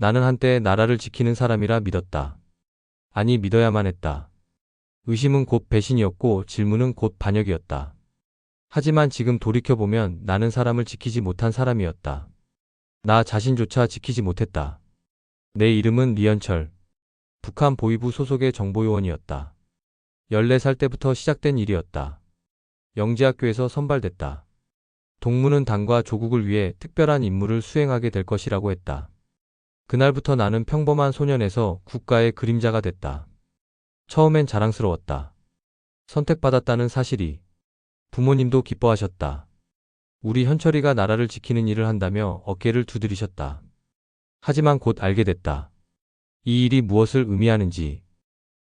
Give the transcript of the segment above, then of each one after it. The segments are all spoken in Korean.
나는 한때 나라를 지키는 사람이라 믿었다. 아니, 믿어야만 했다. 의심은 곧 배신이었고 질문은 곧 반역이었다. 하지만 지금 돌이켜보면 나는 사람을 지키지 못한 사람이었다. 나 자신조차 지키지 못했다. 내 이름은 리현철. 북한 보위부 소속의 정보요원이었다. 14살 때부터 시작된 일이었다. 영지학교에서 선발됐다. 동무는 당과 조국을 위해 특별한 임무를 수행하게 될 것이라고 했다. 그날부터 나는 평범한 소년에서 국가의 그림자가 됐다. 처음엔 자랑스러웠다. 선택받았다는 사실이. 부모님도 기뻐하셨다. 우리 현철이가 나라를 지키는 일을 한다며 어깨를 두드리셨다. 하지만 곧 알게 됐다. 이 일이 무엇을 의미하는지.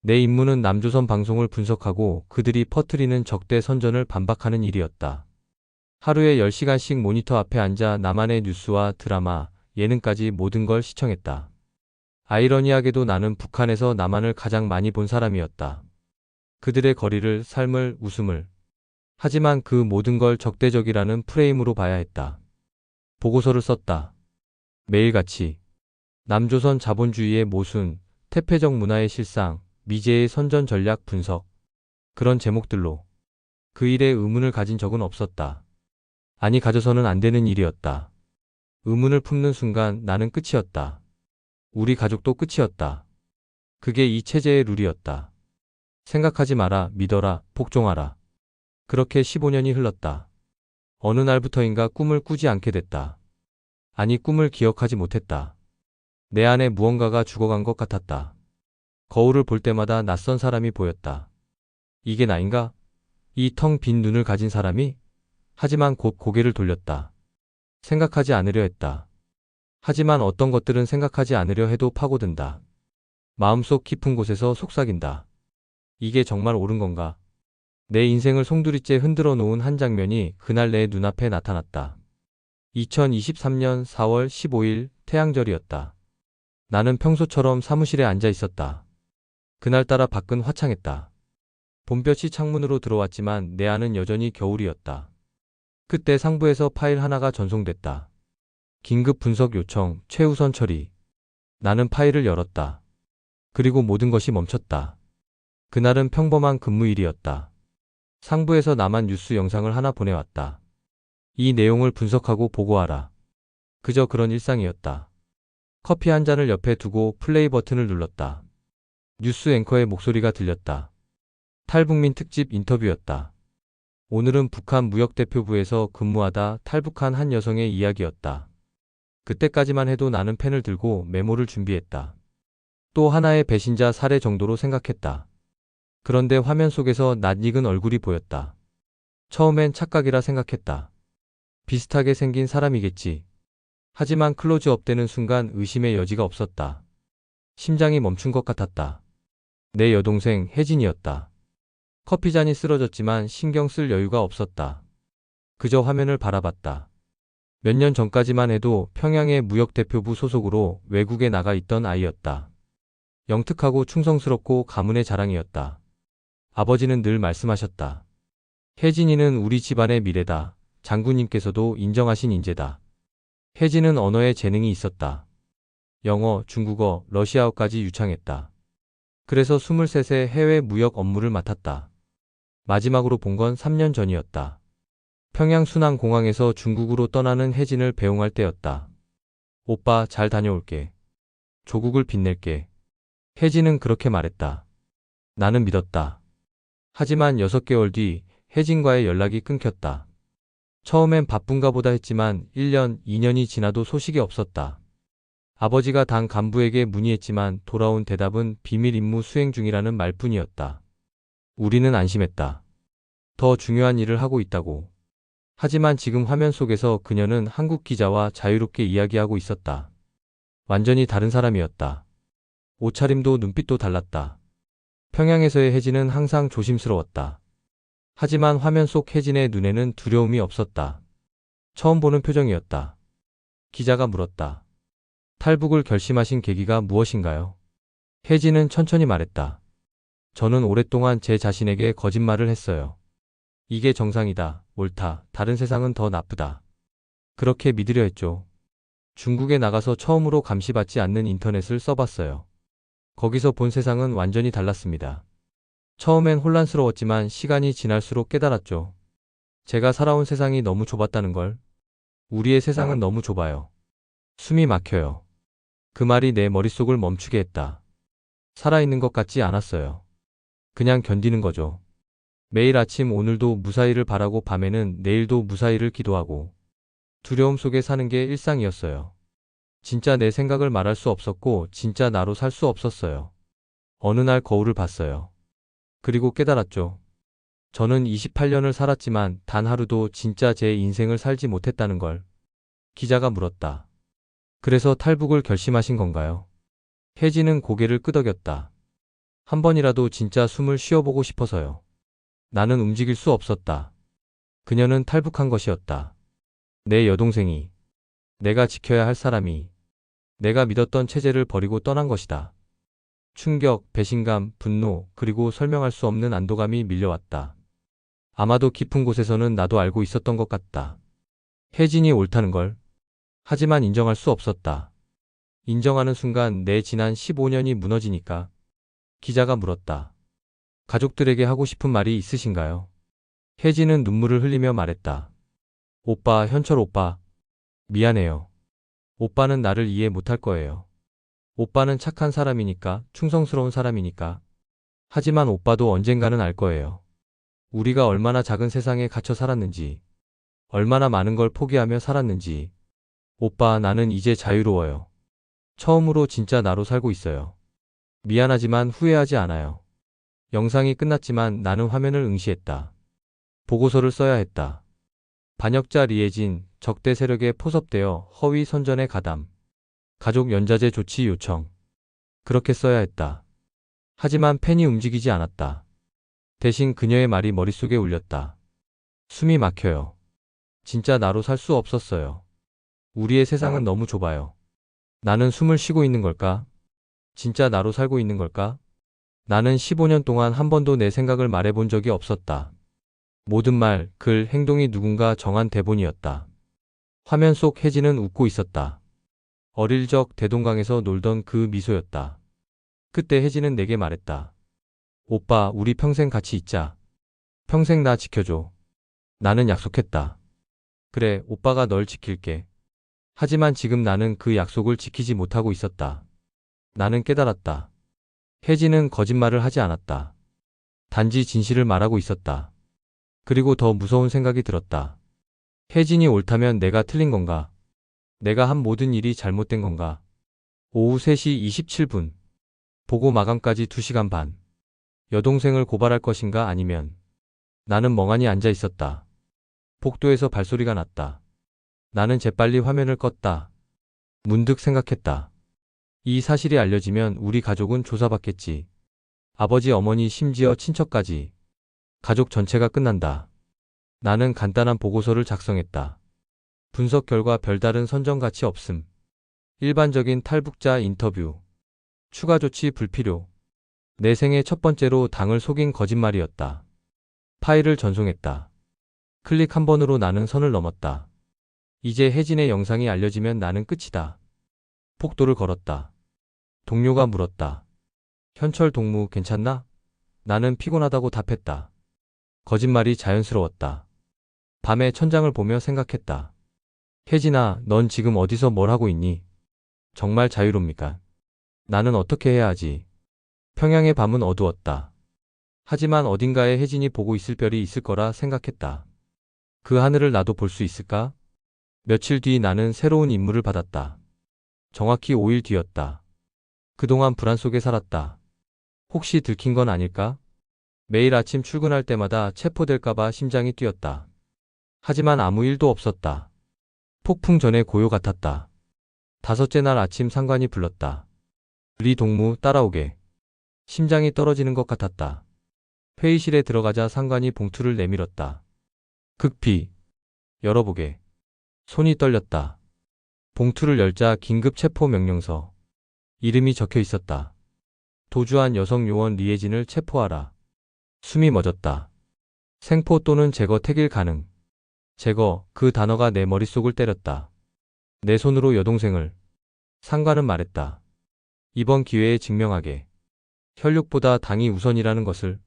내 임무는 남조선 방송을 분석하고 그들이 퍼뜨리는 적대 선전을 반박하는 일이었다. 하루에 10시간씩 모니터 앞에 앉아 나만의 뉴스와 드라마, 예능까지 모든 걸 시청했다. 아이러니하게도 나는 북한에서 남한을 가장 많이 본 사람이었다. 그들의 거리를, 삶을, 웃음을. 하지만 그 모든 걸 적대적이라는 프레임으로 봐야 했다. 보고서를 썼다. 매일같이. 남조선 자본주의의 모순, 태폐적 문화의 실상, 미제의 선전 전략 분석. 그런 제목들로. 그 일에 의문을 가진 적은 없었다. 아니, 가져서는 안 되는 일이었다. 의문을 품는 순간 나는 끝이었다. 우리 가족도 끝이었다. 그게 이 체제의 룰이었다. 생각하지 마라, 믿어라, 복종하라. 그렇게 15년이 흘렀다. 어느 날부터인가 꿈을 꾸지 않게 됐다. 아니, 꿈을 기억하지 못했다. 내 안에 무언가가 죽어간 것 같았다. 거울을 볼 때마다 낯선 사람이 보였다. 이게 나인가? 이 텅 빈 눈을 가진 사람이? 하지만 곧 고개를 돌렸다. 생각하지 않으려 했다. 하지만 어떤 것들은 생각하지 않으려 해도 파고든다. 마음속 깊은 곳에서 속삭인다. 이게 정말 옳은 건가? 내 인생을 송두리째 흔들어 놓은 한 장면이 그날 내 눈앞에 나타났다. 2023년 4월 15일 태양절이었다. 나는 평소처럼 사무실에 앉아 있었다. 그날따라 밖은 화창했다. 봄볕이 창문으로 들어왔지만 내 안은 여전히 겨울이었다. 그때 상부에서 파일 하나가 전송됐다. 긴급 분석 요청, 최우선 처리. 나는 파일을 열었다. 그리고 모든 것이 멈췄다. 그날은 평범한 근무일이었다. 상부에서 나만 뉴스 영상을 하나 보내왔다. 이 내용을 분석하고 보고하라. 그저 그런 일상이었다. 커피 한 잔을 옆에 두고 플레이 버튼을 눌렀다. 뉴스 앵커의 목소리가 들렸다. 탈북민 특집 인터뷰였다. 오늘은 북한 무역대표부에서 근무하다 탈북한 한 여성의 이야기였다. 그때까지만 해도 나는 펜을 들고 메모를 준비했다. 또 하나의 배신자 사례 정도로 생각했다. 그런데 화면 속에서 낯익은 얼굴이 보였다. 처음엔 착각이라 생각했다. 비슷하게 생긴 사람이겠지. 하지만 클로즈업 되는 순간 의심의 여지가 없었다. 심장이 멈춘 것 같았다. 내 여동생 혜진이었다. 커피잔이 쓰러졌지만 신경 쓸 여유가 없었다. 그저 화면을 바라봤다. 몇 년 전까지만 해도 평양의 무역대표부 소속으로 외국에 나가 있던 아이였다. 영특하고 충성스럽고 가문의 자랑이었다. 아버지는 늘 말씀하셨다. 혜진이는 우리 집안의 미래다. 장군님께서도 인정하신 인재다. 혜진은 언어에 재능이 있었다. 영어, 중국어, 러시아어까지 유창했다. 그래서 23세 해외 무역 업무를 맡았다. 마지막으로 본 건 3년 전이었다. 평양 순안공항에서 중국으로 떠나는 혜진을 배웅할 때였다. 오빠, 잘 다녀올게. 조국을 빛낼게. 혜진은 그렇게 말했다. 나는 믿었다. 하지만 6개월 뒤 혜진과의 연락이 끊겼다. 처음엔 바쁜가 보다 했지만 1년, 2년이 지나도 소식이 없었다. 아버지가 당 간부에게 문의했지만 돌아온 대답은 비밀 임무 수행 중이라는 말뿐이었다. 우리는 안심했다. 더 중요한 일을 하고 있다고. 하지만 지금 화면 속에서 그녀는 한국 기자와 자유롭게 이야기하고 있었다. 완전히 다른 사람이었다. 옷차림도 눈빛도 달랐다. 평양에서의 혜진은 항상 조심스러웠다. 하지만 화면 속 혜진의 눈에는 두려움이 없었다. 처음 보는 표정이었다. 기자가 물었다. 탈북을 결심하신 계기가 무엇인가요? 혜진은 천천히 말했다. 저는 오랫동안 제 자신에게 거짓말을 했어요. 이게 정상이다, 옳다, 다른 세상은 더 나쁘다. 그렇게 믿으려 했죠. 중국에 나가서 처음으로 감시받지 않는 인터넷을 써봤어요. 거기서 본 세상은 완전히 달랐습니다. 처음엔 혼란스러웠지만 시간이 지날수록 깨달았죠. 제가 살아온 세상이 너무 좁았다는 걸. 우리의 세상은 너무 좁아요. 숨이 막혀요. 그 말이 내 머릿속을 멈추게 했다. 살아있는 것 같지 않았어요. 그냥 견디는 거죠. 매일 아침 오늘도 무사히를 바라고 밤에는 내일도 무사히를 기도하고 두려움 속에 사는 게 일상이었어요. 진짜 내 생각을 말할 수 없었고 진짜 나로 살 수 없었어요. 어느 날 거울을 봤어요. 그리고 깨달았죠. 저는 28년을 살았지만 단 하루도 진짜 제 인생을 살지 못했다는 걸. 기자가 물었다. 그래서 탈북을 결심하신 건가요? 혜진은 고개를 끄덕였다. 한 번이라도 진짜 숨을 쉬어보고 싶어서요. 나는 움직일 수 없었다. 그녀는 탈북한 것이었다. 내 여동생이, 내가 지켜야 할 사람이, 내가 믿었던 체제를 버리고 떠난 것이다. 충격, 배신감, 분노, 그리고 설명할 수 없는 안도감이 밀려왔다. 아마도 깊은 곳에서는 나도 알고 있었던 것 같다. 혜진이 옳다는 걸. 하지만 인정할 수 없었다. 인정하는 순간 내 지난 15년이 무너지니까. 기자가 물었다. 가족들에게 하고 싶은 말이 있으신가요? 혜진은 눈물을 흘리며 말했다. 오빠, 현철 오빠. 미안해요. 오빠는 나를 이해 못할 거예요. 오빠는 착한 사람이니까, 충성스러운 사람이니까. 하지만 오빠도 언젠가는 알 거예요. 우리가 얼마나 작은 세상에 갇혀 살았는지, 얼마나 많은 걸 포기하며 살았는지. 오빠, 나는 이제 자유로워요. 처음으로 진짜 나로 살고 있어요. 미안하지만 후회하지 않아요. 영상이 끝났지만 나는 화면을 응시했다. 보고서를 써야 했다. 반역자 리에진, 적대 세력에 포섭되어 허위 선전에 가담. 가족 연좌제 조치 요청. 그렇게 써야 했다. 하지만 펜이 움직이지 않았다. 대신 그녀의 말이 머릿속에 울렸다. 숨이 막혀요. 진짜 나로 살 수 없었어요. 우리의 세상은 너무 좁아요. 나는 숨을 쉬고 있는 걸까? 진짜 나로 살고 있는 걸까? 나는 15년 동안 한 번도 내 생각을 말해본 적이 없었다. 모든 말, 글, 행동이 누군가 정한 대본이었다. 화면 속 혜진은 웃고 있었다. 어릴 적 대동강에서 놀던 그 미소였다. 그때 혜진은 내게 말했다. 오빠, 우리 평생 같이 있자. 평생 나 지켜줘. 나는 약속했다. 그래, 오빠가 널 지킬게. 하지만 지금 나는 그 약속을 지키지 못하고 있었다. 나는 깨달았다. 혜진은 거짓말을 하지 않았다. 단지 진실을 말하고 있었다. 그리고 더 무서운 생각이 들었다. 혜진이 옳다면 내가 틀린 건가? 내가 한 모든 일이 잘못된 건가? 오후 3시 27분. 보고 마감까지 2시간 반. 여동생을 고발할 것인가 아니면. 나는 멍하니 앉아 있었다. 복도에서 발소리가 났다. 나는 재빨리 화면을 껐다. 문득 생각했다. 이 사실이 알려지면 우리 가족은 조사받겠지. 아버지, 어머니, 심지어 친척까지. 가족 전체가 끝난다. 나는 간단한 보고서를 작성했다. 분석 결과 별다른 선정 가치 없음. 일반적인 탈북자 인터뷰. 추가 조치 불필요. 내 생애 첫 번째로 당을 속인 거짓말이었다. 파일을 전송했다. 클릭 한 번으로 나는 선을 넘었다. 이제 혜진의 영상이 알려지면 나는 끝이다. 폭도를 걸었다. 동료가 물었다. 현철 동무 괜찮나? 나는 피곤하다고 답했다. 거짓말이 자연스러웠다. 밤에 천장을 보며 생각했다. 혜진아, 넌 지금 어디서 뭘 하고 있니? 정말 자유롭니까? 나는 어떻게 해야 하지? 평양의 밤은 어두웠다. 하지만 어딘가에 혜진이 보고 있을 별이 있을 거라 생각했다. 그 하늘을 나도 볼 수 있을까? 며칠 뒤 나는 새로운 임무를 받았다. 정확히 5일 뒤였다. 그동안 불안 속에 살았다. 혹시 들킨 건 아닐까? 매일 아침 출근할 때마다 체포될까봐 심장이 뛰었다. 하지만 아무 일도 없었다. 폭풍 전의 고요 같았다. 5째 날 아침 상관이 불렀다. 리 동무 따라오게. 심장이 떨어지는 것 같았다. 회의실에 들어가자 상관이 봉투를 내밀었다. 극비. 열어보게. 손이 떨렸다. 봉투를 열자 긴급 체포 명령서. 이름이 적혀 있었다. 도주한 여성 요원 리에진을 체포하라. 숨이 멎었다. 생포 또는 제거 택일 가능. 제거, 그 단어가 내 머릿속을 때렸다. 내 손으로 여동생을. 상관은 말했다. 이번 기회에 증명하게. 혈육보다 당이 우선이라는 것을.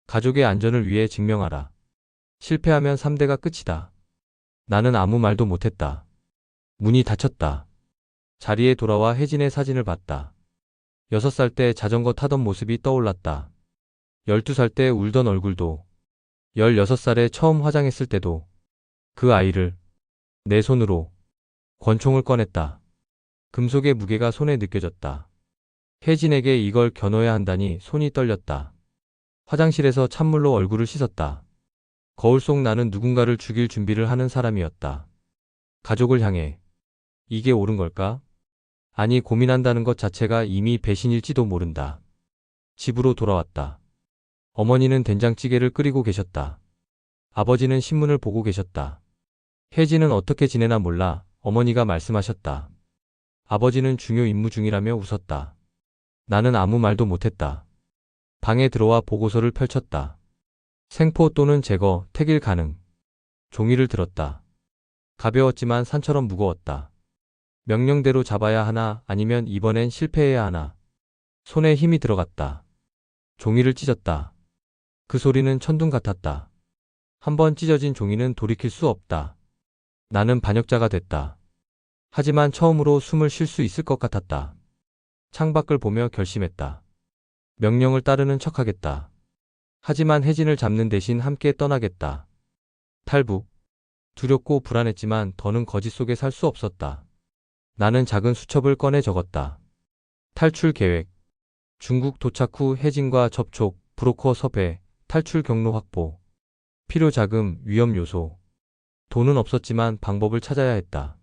가족의 안전을 위해 증명하라. 실패하면 3대가 끝이다. 나는 아무 말도 못했다. 문이 닫혔다. 자리에 돌아와 혜진의 사진을 봤다. 6살 때 자전거 타던 모습이 떠올랐다. 12살 때 울던 얼굴도, 16살에 처음 화장했을 때도, 그 아이를 내 손으로. 권총을 꺼냈다. 금속의 무게가 손에 느껴졌다. 혜진에게 이걸 겨눠야 한다니 손이 떨렸다. 화장실에서 찬물로 얼굴을 씻었다. 거울 속 나는 누군가를 죽일 준비를 하는 사람이었다. 가족을 향해. 이게 옳은 걸까? 아니, 고민한다는 것 자체가 이미 배신일지도 모른다. 집으로 돌아왔다. 어머니는 된장찌개를 끓이고 계셨다. 아버지는 신문을 보고 계셨다. 혜진은 어떻게 지내나 몰라 어머니가 말씀하셨다. 아버지는 중요 임무 중이라며 웃었다. 나는 아무 말도 못했다. 방에 들어와 보고서를 펼쳤다. 생포 또는 제거, 택일 가능. 종이를 들었다. 가벼웠지만 산처럼 무거웠다. 명령대로 잡아야 하나 아니면 이번엔 실패해야 하나. 손에 힘이 들어갔다. 종이를 찢었다. 그 소리는 천둥 같았다. 한번 찢어진 종이는 돌이킬 수 없다. 나는 반역자가 됐다. 하지만 처음으로 숨을 쉴 수 있을 것 같았다. 창밖을 보며 결심했다. 명령을 따르는 척하겠다. 하지만 혜진을 잡는 대신 함께 떠나겠다. 탈북. 두렵고 불안했지만 더는 거짓 속에 살 수 없었다. 나는 작은 수첩을 꺼내 적었다. 탈출 계획. 중국 도착 후 혜진과 접촉, 브로커 섭외, 탈출 경로 확보. 필요 자금, 위험 요소. 돈은 없었지만 방법을 찾아야 했다.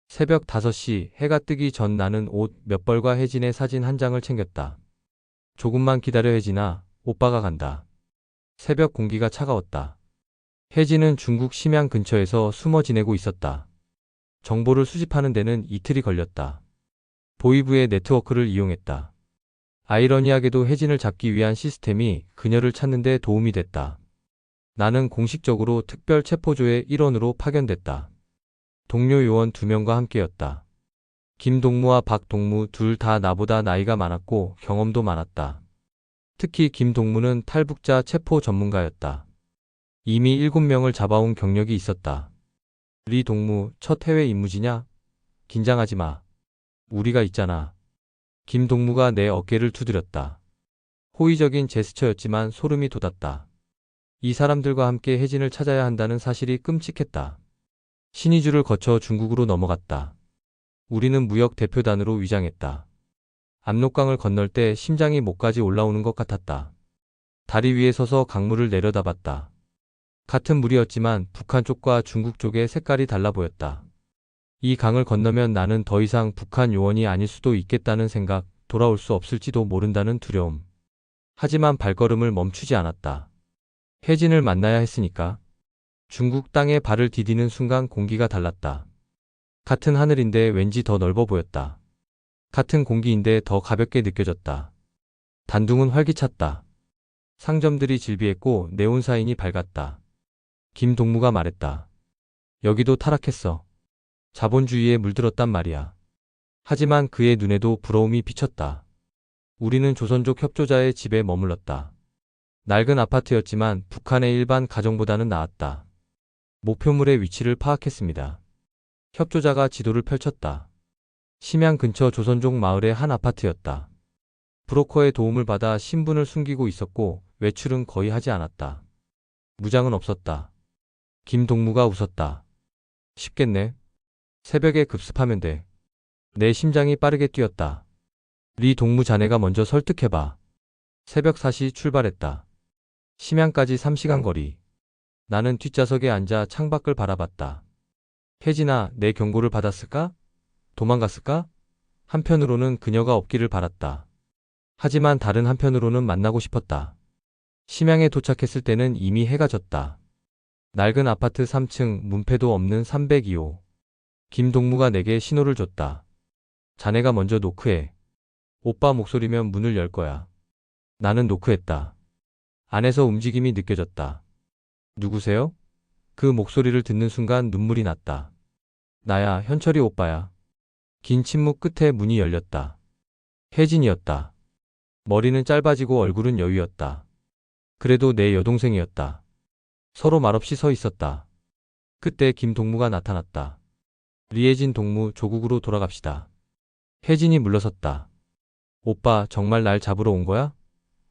새벽 5시 해가 뜨기 전 나는 옷 몇 벌과 혜진의 사진 한 장을 챙겼다. 조금만 기다려 혜진아, 오빠가 간다. 새벽 공기가 차가웠다. 혜진은 중국 심양 근처에서 숨어 지내고 있었다. 정보를 수집하는 데는 이틀이 걸렸다. 보이브의 네트워크를 이용했다. 아이러니하게도 혜진을 잡기 위한 시스템이 그녀를 찾는 데 도움이 됐다. 나는 공식적으로 특별 체포조의 일원으로 파견됐다. 동료 요원 2명과 함께였다. 김동무와 박동무 둘 다 나보다 나이가 많았고 경험도 많았다. 특히 김동무는 탈북자 체포 전문가였다. 이미 7명을 잡아온 경력이 있었다. 리 동무, 첫 해외 임무지냐? 긴장하지 마. 우리가 있잖아. 김동무가 내 어깨를 두드렸다. 호의적인 제스처였지만 소름이 돋았다. 이 사람들과 함께 혜진을 찾아야 한다는 사실이 끔찍했다. 신의주를 거쳐 중국으로 넘어갔다. 우리는 무역 대표단으로 위장했다. 압록강을 건널 때 심장이 목까지 올라오는 것 같았다. 다리 위에 서서 강물을 내려다봤다. 같은 물이었지만 북한 쪽과 중국 쪽의 색깔이 달라 보였다. 이 강을 건너면 나는 더 이상 북한 요원이 아닐 수도 있겠다는 생각, 돌아올 수 없을지도 모른다는 두려움. 하지만 발걸음을 멈추지 않았다. 혜진을 만나야 했으니까. 중국 땅에 발을 디디는 순간 공기가 달랐다. 같은 하늘인데 왠지 더 넓어 보였다. 같은 공기인데 더 가볍게 느껴졌다. 단둥은 활기찼다. 상점들이 질비했고 네온사인이 밝았다. 김동무가 말했다. 여기도 타락했어. 자본주의에 물들었단 말이야. 하지만 그의 눈에도 부러움이 비쳤다. 우리는 조선족 협조자의 집에 머물렀다. 낡은 아파트였지만 북한의 일반 가정보다는 나았다. 목표물의 위치를 파악했습니다. 협조자가 지도를 펼쳤다. 심양 근처 조선족 마을의 한 아파트였다. 브로커의 도움을 받아 신분을 숨기고 있었고 외출은 거의 하지 않았다. 무장은 없었다. 김동무가 웃었다. 쉽겠네. 새벽에 급습하면 돼. 내 심장이 빠르게 뛰었다. 리 동무 자네가 먼저 설득해봐. 새벽 4시 출발했다. 심양까지 3시간 거리. 나는 뒷좌석에 앉아 창밖을 바라봤다. 혜진아, 내 경고를 받았을까? 도망갔을까? 한편으로는 그녀가 없기를 바랐다. 하지만 다른 한편으로는 만나고 싶었다. 심양에 도착했을 때는 이미 해가 졌다. 낡은 아파트 3층, 문패도 없는 302호. 김동무가 내게 신호를 줬다. 자네가 먼저 노크해. 오빠 목소리면 문을 열 거야. 나는 노크했다. 안에서 움직임이 느껴졌다. 누구세요? 그 목소리를 듣는 순간 눈물이 났다. 나야, 현철이 오빠야. 긴 침묵 끝에 문이 열렸다. 혜진이었다. 머리는 짧아지고 얼굴은 여유였다. 그래도 내 여동생이었다. 서로 말없이 서 있었다. 그때 김동무가 나타났다. 리혜진 동무, 조국으로 돌아갑시다. 혜진이 물러섰다. 오빠, 정말 날 잡으러 온 거야?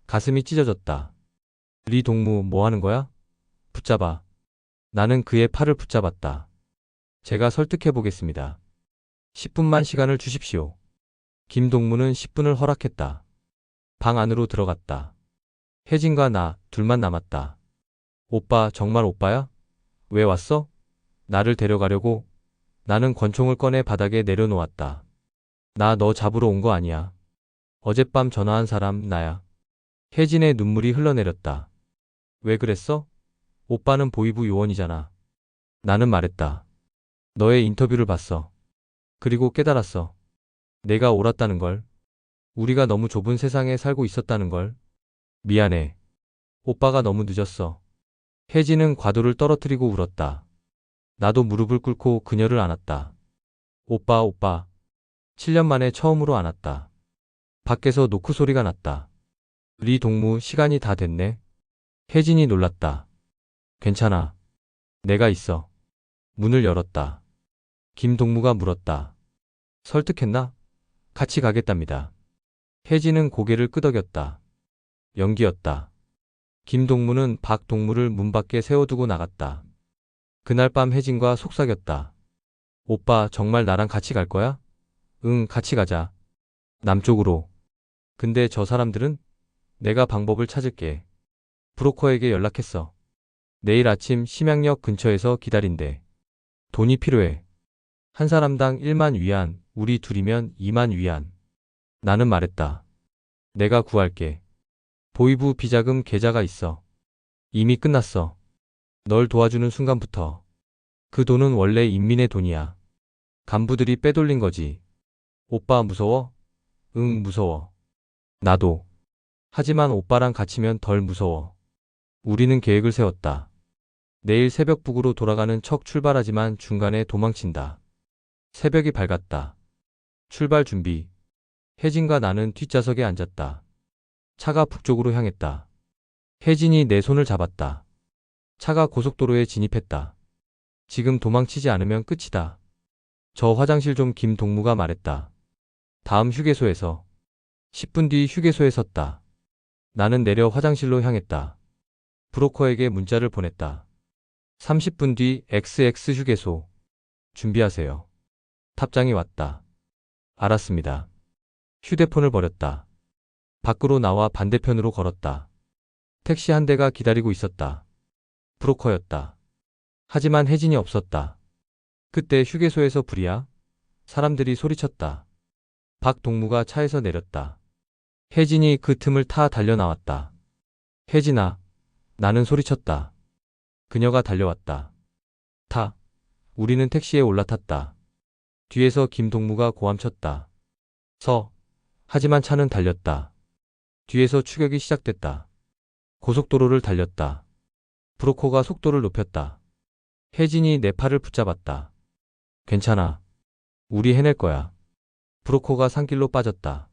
가슴이 찢어졌다. 리 동무, 뭐 하는 거야? 붙잡아. 나는 그의 팔을 붙잡았다. 제가 설득해 보겠습니다. 10분만 시간을 주십시오. 김동무는 10분을 허락했다. 방 안으로 들어갔다. 혜진과 나 둘만 남았다. 오빠, 정말 오빠야? 왜 왔어? 나를 데려가려고? 나는 권총을 꺼내 바닥에 내려놓았다. 나 너 잡으러 온 거 아니야. 어젯밤 전화한 사람 나야. 혜진의 눈물이 흘러내렸다. 왜 그랬어? 오빠는 보이부 요원이잖아. 나는 말했다. 너의 인터뷰를 봤어. 그리고 깨달았어. 내가 옳았다는 걸. 우리가 너무 좁은 세상에 살고 있었다는 걸. 미안해. 오빠가 너무 늦었어. 혜진은 과도를 떨어뜨리고 울었다. 나도 무릎을 꿇고 그녀를 안았다. 오빠, 오빠. 7년 만에 처음으로 안았다. 밖에서 노크 소리가 났다. 리 동무, 시간이 다 됐네. 혜진이 놀랐다. 괜찮아. 내가 있어. 문을 열었다. 김동무가 물었다. 설득했나? 같이 가겠답니다. 혜진은 고개를 끄덕였다. 연기였다. 김동무는 박동무를 문 밖에 세워두고 나갔다. 그날 밤 혜진과 속삭였다. 오빠, 정말 나랑 같이 갈 거야? 응, 같이 가자. 남쪽으로. 근데 저 사람들은? 내가 방법을 찾을게. 브로커에게 연락했어. 내일 아침 심양역 근처에서 기다린대. 돈이 필요해. 한 사람당 1만 위안, 우리 둘이면 2만 위안. 나는 말했다. 내가 구할게. 보이부 비자금 계좌가 있어. 이미 끝났어. 널 도와주는 순간부터. 그 돈은 원래 인민의 돈이야. 간부들이 빼돌린 거지. 오빠 무서워? 응, 무서워. 나도. 하지만 오빠랑 같이면 덜 무서워. 우리는 계획을 세웠다. 내일 새벽 북으로 돌아가는 척 출발하지만 중간에 도망친다. 새벽이 밝았다. 출발 준비. 혜진과 나는 뒷좌석에 앉았다. 차가 북쪽으로 향했다. 혜진이 내 손을 잡았다. 차가 고속도로에 진입했다. 지금 도망치지 않으면 끝이다. 저 화장실 좀. 김동무가 말했다. 다음 휴게소에서. 10분 뒤 휴게소에 섰다. 나는 내려 화장실로 향했다. 브로커에게 문자를 보냈다. 30분 뒤 XX 휴게소. 준비하세요. 탑장이 왔다. 알았습니다. 휴대폰을 버렸다. 밖으로 나와 반대편으로 걸었다. 택시 한 대가 기다리고 있었다. 브로커였다. 하지만 혜진이 없었다. 그때 휴게소에서 불이야? 사람들이 소리쳤다. 박동무가 차에서 내렸다. 혜진이 그 틈을 타 달려 나왔다. 혜진아. 나는 소리쳤다. 그녀가 달려왔다. 타. 우리는 택시에 올라탔다. 뒤에서 김동무가 고함쳤다. 서. 하지만 차는 달렸다. 뒤에서 추격이 시작됐다. 고속도로를 달렸다. 브로커가 속도를 높였다. 혜진이 내 팔을 붙잡았다. 괜찮아. 우리 해낼 거야. 브로커가 산길로 빠졌다.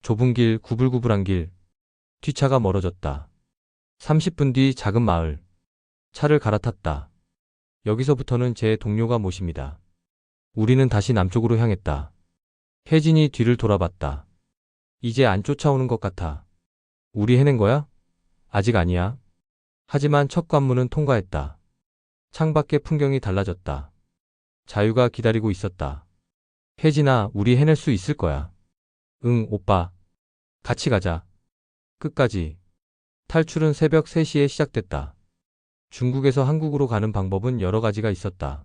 좁은 길, 구불구불한 길. 뒷차가 멀어졌다. 30분 뒤 작은 마을. 차를 갈아탔다. 여기서부터는 제 동료가 모십니다. 우리는 다시 남쪽으로 향했다. 혜진이 뒤를 돌아봤다. 이제 안 쫓아오는 것 같아. 우리 해낸 거야? 아직 아니야. 하지만 첫 관문은 통과했다. 창밖의 풍경이 달라졌다. 자유가 기다리고 있었다. 혜진아, 우리 해낼 수 있을 거야. 응, 오빠. 같이 가자. 끝까지. 탈출은 새벽 3시에 시작됐다. 중국에서 한국으로 가는 방법은 여러 가지가 있었다.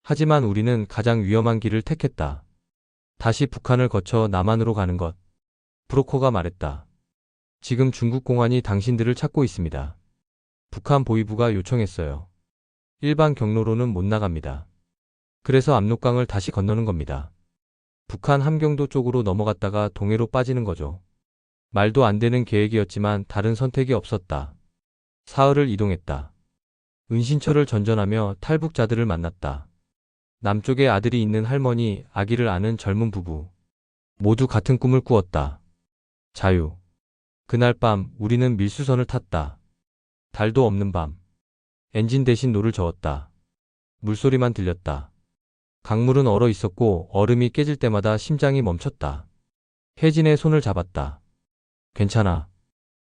하지만 우리는 가장 위험한 길을 택했다. 다시 북한을 거쳐 남한으로 가는 것. 브로커가 말했다. 지금 중국 공안이 당신들을 찾고 있습니다. 북한 보위부가 요청했어요. 일반 경로로는 못 나갑니다. 그래서 압록강을 다시 건너는 겁니다. 북한 함경도 쪽으로 넘어갔다가 동해로 빠지는 거죠. 말도 안 되는 계획이었지만 다른 선택이 없었다. 사흘을 이동했다. 은신처를 전전하며 탈북자들을 만났다. 남쪽에 아들이 있는 할머니, 아기를 아는 젊은 부부. 모두 같은 꿈을 꾸었다. 자유. 그날 밤 우리는 밀수선을 탔다. 달도 없는 밤. 엔진 대신 노를 저었다. 물소리만 들렸다. 강물은 얼어 있었고 얼음이 깨질 때마다 심장이 멈췄다. 혜진의 손을 잡았다. 괜찮아.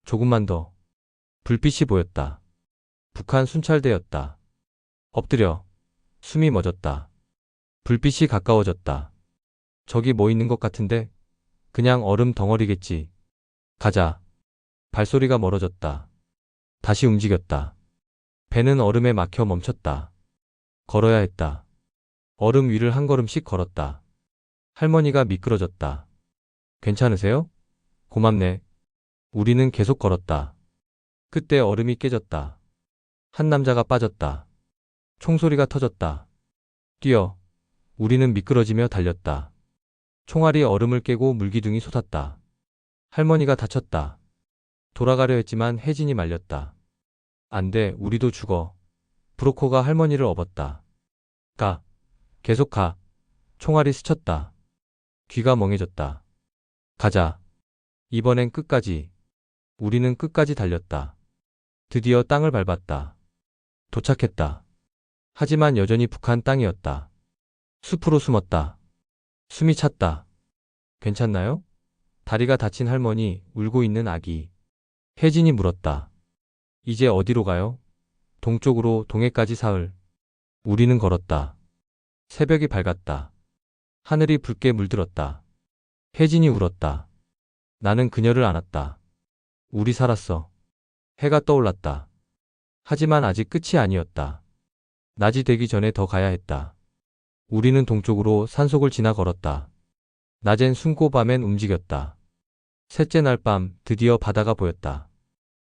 조금만 더. 불빛이 보였다. 북한 순찰대였다. 엎드려. 숨이 멎었다. 불빛이 가까워졌다. 저기 뭐 있는 것 같은데? 그냥 얼음 덩어리겠지. 가자. 발소리가 멀어졌다. 다시 움직였다. 배는 얼음에 막혀 멈췄다. 걸어야 했다. 얼음 위를 한 걸음씩 걸었다. 할머니가 미끄러졌다. 괜찮으세요? 고맙네. 우리는 계속 걸었다. 그때 얼음이 깨졌다. 한 남자가 빠졌다. 총소리가 터졌다. 뛰어. 우리는 미끄러지며 달렸다. 총알이 얼음을 깨고 물기둥이 솟았다. 할머니가 다쳤다. 돌아가려 했지만 혜진이 말렸다. 안 돼, 우리도 죽어. 브로커가 할머니를 업었다. 가. 계속 가. 총알이 스쳤다. 귀가 멍해졌다. 가자. 이번엔 끝까지. 우리는 끝까지 달렸다. 드디어 땅을 밟았다. 도착했다. 하지만 여전히 북한 땅이었다. 숲으로 숨었다. 숨이 찼다. 괜찮나요? 다리가 다친 할머니, 울고 있는 아기. 혜진이 물었다. 이제 어디로 가요? 동쪽으로, 동해까지 사흘. 우리는 걸었다. 새벽이 밝았다. 하늘이 붉게 물들었다. 혜진이 울었다. 나는 그녀를 안았다. 우리 살았어. 해가 떠올랐다. 하지만 아직 끝이 아니었다. 낮이 되기 전에 더 가야 했다. 우리는 동쪽으로 산속을 지나 걸었다. 낮엔 숨고 밤엔 움직였다. 셋째 날 밤 드디어 바다가 보였다.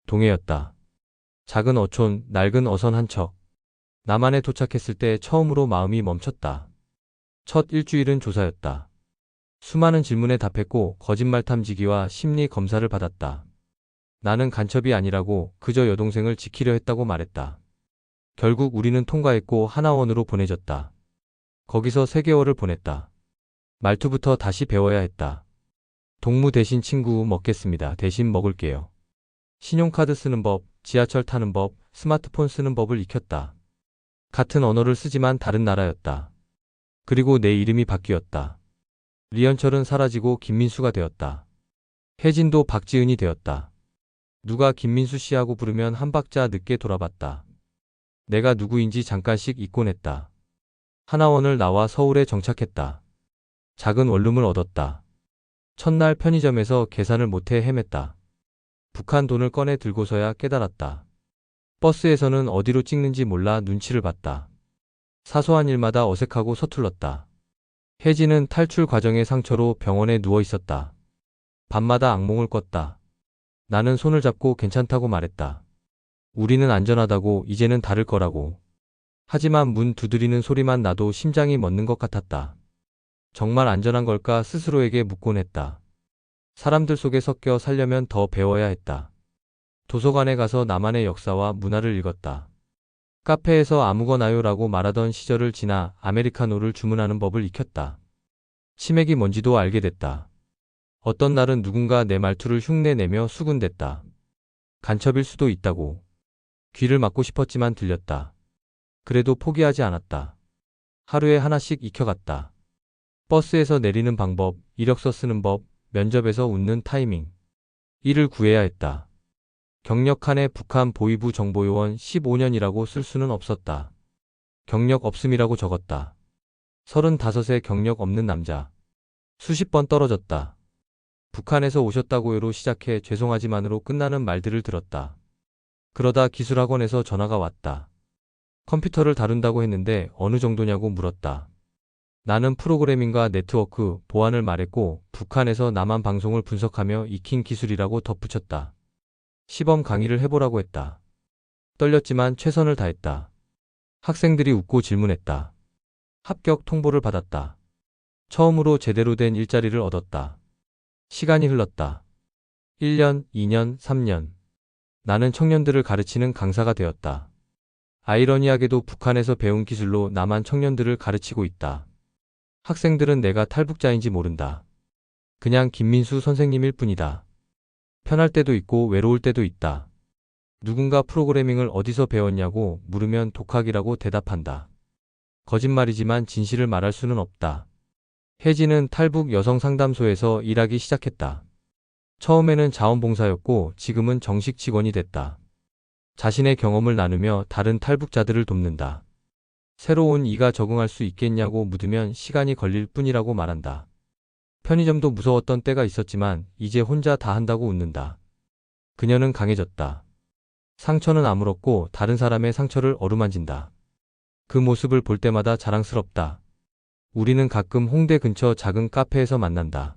동해였다. 작은 어촌, 낡은 어선 한 척. 남한에 도착했을 때 처음으로 마음이 멈췄다. 첫 일주일은 조사였다. 수많은 질문에 답했고 거짓말 탐지기와 심리 검사를 받았다. 나는 간첩이 아니라고 그저 여동생을 지키려 했다고 말했다. 결국 우리는 통과했고 하나원으로 보내졌다. 거기서 3개월을 보냈다. 말투부터 다시 배워야 했다. 동무 대신 친구 먹겠습니다. 대신 먹을게요. 신용카드 쓰는 법, 지하철 타는 법, 스마트폰 쓰는 법을 익혔다. 같은 언어를 쓰지만 다른 나라였다. 그리고 내 이름이 바뀌었다. 리연철은 사라지고 김민수가 되었다. 혜진도 박지은이 되었다. 누가 김민수 씨하고 부르면 한 박자 늦게 돌아봤다. 내가 누구인지 잠깐씩 잊곤 했다. 하나원을 나와 서울에 정착했다. 작은 원룸을 얻었다. 첫날 편의점에서 계산을 못해 헤맸다. 북한 돈을 꺼내 들고서야 깨달았다. 버스에서는 어디로 찍는지 몰라 눈치를 봤다. 사소한 일마다 어색하고 서툴렀다. 혜진은 탈출 과정의 상처로 병원에 누워 있었다. 밤마다 악몽을 꿨다. 나는 손을 잡고 괜찮다고 말했다. 우리는 안전하다고, 이제는 다를 거라고. 하지만 문 두드리는 소리만 나도 심장이 멎는 것 같았다. 정말 안전한 걸까 스스로에게 묻곤 했다. 사람들 속에 섞여 살려면 더 배워야 했다. 도서관에 가서 나만의 역사와 문화를 읽었다. 카페에서 아무거나요라고 말하던 시절을 지나 아메리카노를 주문하는 법을 익혔다. 치맥이 뭔지도 알게 됐다. 어떤 날은 누군가 내 말투를 흉내내며 수군댔다. 간첩일 수도 있다고. 귀를 막고 싶었지만 들렸다. 그래도 포기하지 않았다. 하루에 하나씩 익혀갔다. 버스에서 내리는 방법, 이력서 쓰는 법, 면접에서 웃는 타이밍. 일을 구해야 했다. 경력 칸에 북한 보위부 정보요원 15년이라고 쓸 수는 없었다. 경력 없음이라고 적었다. 35세 경력 없는 남자. 수십 번 떨어졌다. 북한에서 오셨다고요로 시작해 죄송하지만으로 끝나는 말들을 들었다. 그러다 기술학원에서 전화가 왔다. 컴퓨터를 다룬다고 했는데 어느 정도냐고 물었다. 나는 프로그래밍과 네트워크, 보안을 말했고 북한에서 남한 방송을 분석하며 익힌 기술이라고 덧붙였다. 시범 강의를 해보라고 했다. 떨렸지만 최선을 다했다. 학생들이 웃고 질문했다. 합격 통보를 받았다. 처음으로 제대로 된 일자리를 얻었다. 시간이 흘렀다. 1년, 2년, 3년. 나는 청년들을 가르치는 강사가 되었다. 아이러니하게도 북한에서 배운 기술로 남한 청년들을 가르치고 있다. 학생들은 내가 탈북자인지 모른다. 그냥 김민수 선생님일 뿐이다. 편할 때도 있고 외로울 때도 있다. 누군가 프로그래밍을 어디서 배웠냐고 물으면 독학이라고 대답한다. 거짓말이지만 진실을 말할 수는 없다. 혜진은 탈북 여성 상담소에서 일하기 시작했다. 처음에는 자원봉사였고 지금은 정식 직원이 됐다. 자신의 경험을 나누며 다른 탈북자들을 돕는다. 새로운 이가 적응할 수 있겠냐고 묻으면 시간이 걸릴 뿐이라고 말한다. 편의점도 무서웠던 때가 있었지만 이제 혼자 다 한다고 웃는다. 그녀는 강해졌다. 상처는 아물었고 다른 사람의 상처를 어루만진다. 그 모습을 볼 때마다 자랑스럽다. 우리는 가끔 홍대 근처 작은 카페에서 만난다.